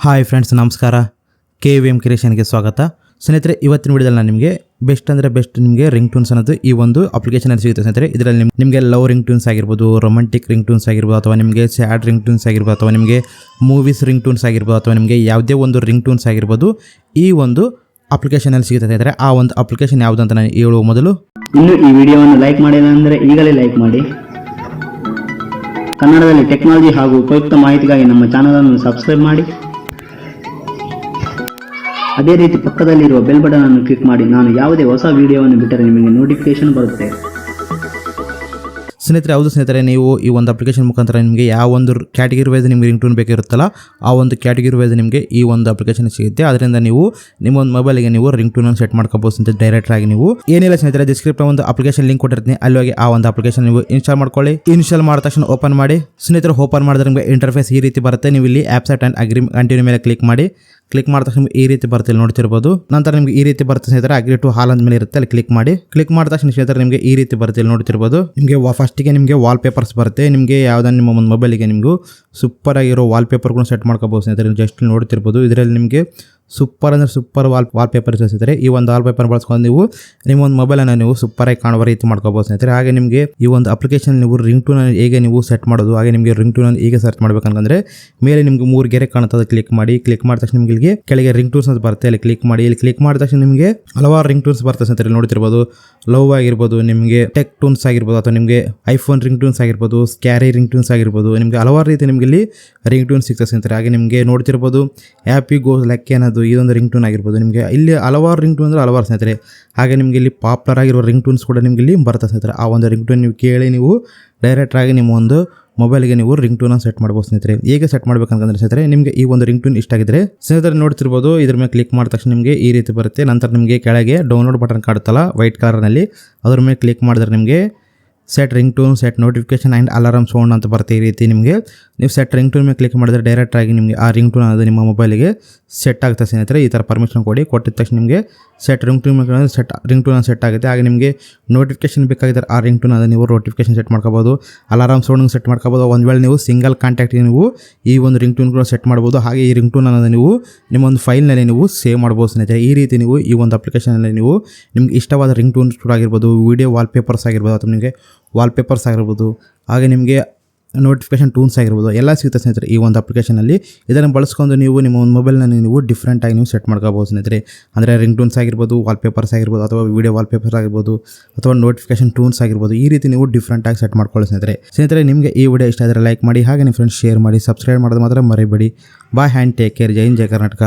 Hi friends, ನಮಸ್ಕಾರ. KVM ಕ್ರಿಯೇಷನ್ಗೆ ಸ್ವಾಗತ. ಸ್ನೇಹಿತರೆ, ಇವತ್ತಿನ ವಿಡಿಯೋದಲ್ಲಿ ನಾನು ನಿಮಗೆ ಬೆಸ್ಟ್ ನಿಮಗೆ ರಿಂಗ್ ಟೂನ್ಸ್ ಅನ್ನೋದು ಈ ಒಂದು ಅಪ್ಲಿಕೇಶನಲ್ಲಿ ಸಿಗುತ್ತೆ ಸ್ನೇಹಿತರೆ. ಇದರಲ್ಲಿ ನಿಮಗೆ ಲವ್ ರಿಂಗ್ ಟೂನ್ಸ್ ಆಗಿರ್ಬೋದು, ರೊಮ್ಯಾಂಟಿಕ್ ರಿಂಗ್ ಟೂನ್ಸ್ ಆಗಿರ್ಬೋದು, ಅಥವಾ ನಿಮಗೆ ಸ್ಯಾಡ್ ರಿಂಗ್ ಟೂನ್ಸ್ ಆಗಿರ್ಬೋದು, ಅಥವಾ ನಿಮಗೆ ಮೂವೀಸ್ ರಿಂಗ್ ಟೂನ್ಸ್ ಆಗಿರ್ಬೋದು, ಅಥವಾ ನಿಮಗೆ ಯಾವುದೇ ಒಂದು ರಿಂಗ್ ಟೂನ್ಸ್ ಆಗಿರ್ಬೋದು ಈ ಒಂದು ಅಪ್ಲಿಕೇಶನಲ್ಲಿ ಸಿಗುತ್ತೆ ಸ್ನೇಹಿತರೆ. ಆ ಒಂದು ಅಪ್ಲಿಕೇಶನ್ ಯಾವುದು ಅಂತ ನಾನು ಹೇಳುವ ಮೊದಲು ಇನ್ನು ಈ ವಿಡಿಯೋವನ್ನು ಲೈಕ್ ಮಾಡಿಲ್ಲ ಅಂದರೆ ಈಗಲೇ ಲೈಕ್ ಮಾಡಿ. ಕನ್ನಡದಲ್ಲಿ ಟೆಕ್ನಾಲಜಿ ಹಾಗೂ ಉಪಯುಕ್ತ ಮಾಹಿತಿಗಾಗಿ ನಮ್ಮ ಚಾನಲ್ ಅನ್ನು ಸಬ್ಸ್ಕ್ರೈಬ್ ಮಾಡಿ. ಅದೇ ರೀತಿ ಪಕ್ಕದಲ್ಲಿರುವ ಬೆಲ್ ಬಟನ್ ಅನ್ನು ಕ್ಲಿಕ್ ಮಾಡಿ. ನಾನು ಯಾವುದೇ ಹೊಸ ವಿಡಿಯೋವನ್ನು ಬಿಟ್ಟರೆ ನಿಮಗೆ ನೋಟಿಫಿಕೇಶನ್ ಬರುತ್ತೆ. ಸ್ನೇಹಿತರೆ, ಹೌದು ಸ್ನೇಹಿತರೆ, ನೀವು ಈ ಒಂದು ಅಪ್ಲಿಕೇಶನ್ ಮುಖಾಂತರ ನಿಮಗೆ ಯಾವ ಒಂದು ಕ್ಯಾಟಗಿರಿ ವೈಸ್ ನಿಮಗೆ ರಿಂಗ್ ಟೂನ್ ಬೇಕಿರುತ್ತಲ್ಲ ಆ ಒಂದು ಕ್ಯಾಟಗಿರಿ ವೈಸ್ ನಿಮಗೆ ಈ ಒಂದು ಅಪ್ಲಿಕೇಶನ್ ಸಿಗುತ್ತೆ. ಅದರಿಂದ ನೀವು ನಿಮ್ಮ ಒಂದು ಮೊಬೈಲ್ಗೆ ನೀವು ರಿಂಗ್ ಟೂನ್ ಸೆಟ್ ಮಾಡ್ಕೋಬಹುದು ಅಂತ ಡೈರೆಕ್ಟ್ ಆಗಿ. ನೀವು ಏನಿಲ್ಲ ಸ್ನೇಹಿತರೆ, ಡಿಸ್ಕ್ರಿಪ್ಷನ್ ಒಂದು ಅಪ್ಲಿಕೇಶನ್ ಲಿಂಕ್ ಕೊಟ್ಟಿರ್ತೀನಿ, ಅಲ್ಲಿ ಹೋಗಿ ಆ ಒಂದು ಅಪ್ಲಿಕೇಶನ್ ನೀವು ಇನ್ಸ್ಟಾಲ್ ಮಾಡ್ಕೊಳ್ಳಿ. ಇನ್ಸ್ಟಾಲ್ ಮಾಡಿದ ತಕ್ಷಣ ಓಪನ್ ಮಾಡಿ. ಸ್ನೇಹಿತರೆ, ಓಪನ್ ಮಾಡಿದ್ರೆ ನಿಮಗೆ ಇಂಟರ್ಫೇಸ್ ಈ ರೀತಿ ಬರುತ್ತೆ. ನೀವು ಇಲ್ಲಿ ಆಪ್ಸೆಟ್ ಅಂಡ್ ಕಂಟಿನ್ಯೂ ಮೇಲೆ ಕ್ಲಿಕ್ ಮಾಡಿ. ಕ್ಲಿಕ್ ಮಾಡಿದ ತಕ್ಷಣ ಈ ರೀತಿ ಬರುತ್ತೆ, ಇಲ್ಲಿ ನೋಡ್ತಿರ್ಬೋದು. ನಂತರ ನಿಮಗೆ ಈ ರೀತಿ ಬರುತ್ತೆ ಸ್ನೇಹಿತರೆ, ಅಗ್ರಿ ಟು ಹಾಲ್ ಅಂದ ಮೇಲೆ ಇರುತ್ತೆ, ಅಲ್ಲಿ ಕ್ಲಿಕ್ ಮಾಡಿ. ಕ್ಲಿಕ್ ಮಾಡಿದ ತಕ್ಷಣ ಸ್ನೇಹಿತರೆ ನಿಮಗೆ ಈ ರೀತಿ ಬರುತ್ತೆ, ಇಲ್ಲಿ ನೋಡ್ತಿರ್ಬೋದು. ನಿಮಗೆ ಫಸ್ಟಿಗೆ ನಿಮಗೆ ವಾಲ್ ಪೇಪರ್ಸ್ ಬರುತ್ತೆ. ನಿಮಗೆ ಯಾವುದಾದ್ರು ನಿಮ್ಮ ಒಂದು ಮೊಬೈಲಿಗೆ ನಿಮಗೂ ಸೂಪರ್ ಆಗಿರೋ ವಾಲ್ ಪೇಪರ್ಗಳು ಸೆಟ್ ಮಾಡ್ಕೋಬಹುದು ಸ್ನೇಹಿತರೆ. ಜಸ್ಟ್ ನೋಡ್ತಿರ್ಬೋದು, ಇದರಲ್ಲಿ ನಿಮಗೆ ಸೂಪರ್ ಅಂದರೆ ಸೂಪರ್ ವಾಲ್ ಪೇಪರ್ ಸಿಗ್ತಾರೆ. ಈ ಒಂದು ವಾಲ್ ಪೇಪರ್ ಬಳಸ್ಕೊಂಡು ನೀವು ನಿಮ್ಮ ಒಂದು ಮೊಬೈಲನ್ನು ನೀವು ಸೂಪರ್ ಆಗಿ ಕಾಣುವ ರೀತಿ ಮಾಡ್ಕೋಬಹುದು ಸ್ನೇಹಿತರೆ. ಹಾಗೆ ನಿಮಗೆ ಈ ಒಂದು ಅಪ್ಲಿಕೇಶನ್ ನೀವು ರಿಂಗ್ ಟೂನ್ ಹೇಗೆ ನೀವು ಸೆಟ್ ಮಾಡೋದು, ಹಾಗೆ ನಿಮಗೆ ರಿಂಗ್ ಟೂನ್ ಹೇಗೆ ಸರ್ಚ್ ಮಾಡಬೇಕಂದ್ರೆ ಮೇಲೆ ನಿಮಗೆ 3 ಗೆರೆ ಕಾಣುತ್ತದೆ, ಕ್ಲಿಕ್ ಮಾಡಿ. ಕ್ಲಿಕ್ ಮಾಡಿದ ತಕ್ಷಣ ನಿಮಗೆ ಕೆಳಗೆ ರಿಂಗ್ ಟೂನ್ಸ್ ಅಂತ ಬರುತ್ತೆ, ಅಲ್ಲಿ ಕ್ಲಿಕ್ ಮಾಡಿ. ಇಲ್ಲಿ ಕ್ಲಿಕ್ ಮಾಡಿದ ತಕ್ಷಣ ನಿಮಗೆ ಹಲವಾರು ರಿಂಗ್ ಟೂನ್ಸ್ ಬರ್ತದೆ ಸ್ನೇಹಿತರೆ. ನೋಡ್ತಿರ್ಬೋದು, ಲವ್ ಆಗಿರ್ಬೋದು, ನಿಮಗೆ ಟೆಕ್ ಟೂನ್ಸ್ ಆಗಿರ್ಬೋದು, ಅಥವಾ ನಿಮಗೆ ಐಫೋನ್ ರಿಂಗ್ ಟೂನ್ಸ್ ಆಗಿರ್ಬೋದು, ಸ್ಕ್ಯಾರಿ ರಿಂಗ್ ಟೂನ್ಸ್ ಆಗಿರ್ಬೋದು, ನಿಮಗೆ ಹಲವಾರು ರೀತಿ ನಿಮಗೆ ಇಲ್ಲಿ ರಿಂಗ್ ಟೂನ್ಸ್ ಸಿಗ್ತದೆ ಸ್ನೇಹಿತರೆ. ಹಾಗೆ ನಿಮಗೆ ನೋಡ್ತಿರ್ಬೋದು, ಹ್ಯಾಪಿ ಗೋ ಲಕ್ಕಿ ಅನ್ನೋದು ಇದೊಂದು ರಿಂಗ್ ಟೂನ್ ಆಗಿರ್ಬೋದು. ನಿಮಗೆ ಇಲ್ಲಿ ಹಲವಾರು ರಿಂಗ್ ಟೂನ್ ಅಂದರೆ ಹಲವಾರು ಸ್ನೇಹಿತರೆ. ಹಾಗೆ ನಿಮಗೆ ಇಲ್ಲಿ ಪಾಪ್ಯುಲರ್ ಆಗಿರೋ ರಿಂಗ್ ಟೂನ್ಸ್ ಕೂಡ ನಿಮಗೆ ಇಲ್ಲಿ ಬರ್ತದೆ ಸ್ನೇಹಿತರೆ. ಆ ಒಂದು ರಿಂಗ್ ಟೂನ್ ನೀವು ಕೇಳಿ ನೀವು ಡೈರೆಕ್ಟ್ ಆಗಿ ನಿಮ್ಮ ಒಂದು ಮೊಬೈಲ್ಗೆ ನೀವು ರಿಂಗ್ ಟೂನ್ ಸೆಟ್ ಮಾಡ್ಬೋದು ಸ್ನೇಹಿತರೆ. ಹೇಗೆ ಸೆಟ್ ಮಾಡ್ಬೇಕಂತಂದ್ರೆ ಸ್ನೇಹಿತರೆ, ನಿಮಗೆ ಈ ಒಂದು ರಿಂಗ್ ಟೂನ್ ಇಷ್ಟ ಆಗಿದ್ರೆ ಸ್ನೇಹಿತರೆ ನೋಡ್ತಿರ್ಬೋದು, ಇದ್ರ ಮೇಲೆ ಕ್ಲಿಕ್ ಮಾಡಿದ ತಕ್ಷಣ ನಿಮಗೆ ಈ ರೀತಿ ಬರುತ್ತೆ. ನಂತರ ನಿಮಗೆ ಕೆಳಗೆ ಡೌನ್ಲೋಡ್ ಬಟನ್ ಕಾಡುತ್ತಲ್ಲ ವೈಟ್ ಕಲರ್ನಲ್ಲಿ, ಅದ್ರ ಮೇಲೆ ಕ್ಲಿಕ್ ಮಾಡಿದ್ರೆ ನಿಮಗೆ set ring tune, set notification and alarm sound ಅಂತ ಬರುತ್ತೆ. ಈ ರೀತಿ ನಿಮಗೆ ನೀವು ಸೆಟ್ ರಿಂಗ್ ಟೂನ್ ಮೇಲೆ ಕ್ಲಿಕ್ ಮಾಡಿದ್ರೆ ಡೈರೆಕ್ಟ್ ಆಗಿ ನಿಮಗೆ ಆ ರಿಂಗ್ ಟೂನ್ ಅನ್ನೋದು ನಿಮ್ಮ ಮೊಬೈಲಿಗೆ ಸೆಟ್ ಆಗುತ್ತೆ ಸ್ನೇಹಿತರೆ. ಈ ಥರ ಪರ್ಮಿಷನ್ ಕೊಟ್ಟಿದ ತಕ್ಷಣ ನಿಮಗೆ set ring tune ring tune set ಆಗುತ್ತೆ. ಹಾಗೆ ನಿಮಗೆ ನೋಟಿಫಿಕೇಶನ್ ಬೇಕಾಗಿದ್ದರೆ ಆ ರಿಂಗ್ ಟೂನ್ ಅದು ನೀವು ನೋಟಿಫಿಕೇಶನ್ ಸೆಟ್ ಮಾಡ್ಕೋಬೋದು, ಅಲಾರಮ್ ಸೌಂಡ್ ಸೆಟ್ ಮಾಡ್ಕೋಬೋದು. ಒಂದು ವೇಳೆ ನೀವು ಸಿಂಗಲ್ ಕಾಂಟ್ಯಾಕ್ಟ್ಗೆ ನೀವು ಈ ಒಂದು ರಿಂಗ್ ಟೂನ್ ಕೂಡ ಸೆಟ್ ಮಾಡ್ಬೋದು. ಹಾಗೆ ಈ ರಿಂಗ್ ಟೂನ್ ಅನ್ನೋದು ನೀವು ನಿಮ್ಮ ಒಂದು ಫೈಲ್ನಲ್ಲಿ ನೀವು ಸೇವ್ ಮಾಡ್ಬೋದು ಸ್ನೇಹಿತರೆ. ಈ ರೀತಿ ನೀವು ಈ ಒಂದು ಅಪ್ಲಿಕೇಶನಲ್ಲಿ ನೀವು ನಿಮ್ಗೆ ಇಷ್ಟವಾದ ರಿಂಗ್ ಟೂನ್ಸ್ ಕೂಡ ಆಗಿರ್ಬೋದು, ವಿಡಿಯೋ ವಾಲ್ ಪೇಪರ್ಸ್ ಆಗಿರ್ಬೋದು, ಅಥವಾ ನಿಮಗೆ ವಾಲ್ ಪೇಪರ್ಸ್ ಆಗಿರ್ಬೋದು, ಹಾಗೆ ನಿಮಗೆ ನೋಟಿಫಿಕೇಶನ್ ಟೂನ್ಸ್ ಆಗಿರ್ಬೋದು, ಎಲ್ಲ ಸಿಗುತ್ತೆ ಸ್ನೇಹಿತರೆ ಈ ಒಂದು ಅಪ್ಲಿಕೇಶನಲ್ಲಿ. ಇದನ್ನು ಬಳಸ್ಕೊಂಡು ನೀವು ನಿಮ್ಮ ಒಂದು ಮೊಬೈಲ್ನಲ್ಲಿ ನೀವು ಡಿಫ್ರೆಂಟಾಗಿ ನೀವು ಸೆಟ್ ಮಾಡ್ಕೋಬೋದು ಸ್ನೇಹಿತರೆ. ಅಂದರೆ ರಿಂಗ್ ಟೂನ್ಸ್ ಆಗಿರ್ಬೋದು, ವಾಲ್ ಪೇಪರ್ಸ್ ಆಗಿರ್ಬೋದು, ಅಥವಾ ವಿಡಿಯೋ ವಾಲ್ ಪೇಪರ್ಸ್ ಆಗಿರ್ಬೋದು, ಅಥವಾ ನೋಟಿಫಿಕೇಶನ್ ಟೂನ್ಸ್ ಆಗಿರ್ಬೋದು, ಈ ರೀತಿ ನೀವು ಡಿಫ್ರೆಂಟಾಗಿ ಸೆಟ್ ಮಾಡ್ಕೊಳ್ಳಿ ಸ್ನೇಹಿತರೆ. ನಿಮಗೆ ಈ ವಿಡಿಯೋ ಇಷ್ಟ ಆದರೆ ಲೈಕ್ ಮಾಡಿ, ಹಾಗೆ ನಿಮ್ಮ ಫ್ರೆಂಡ್ಸ್ ಶೇರ್ ಮಾಡಿ, ಸಬ್ಸ್ಕ್ರೈಬ್ ಮಾಡೋದು ಮಾತ್ರ ಮರಿಬೇಡಿ. ಬಾಯ್ ಹ್ಯಾಂಡ್ ಟೇಕ್ ಕೇರ್. ಜೈ ಹಿಂದ್, ಜೈ ಕರ್ನಾಟಕ.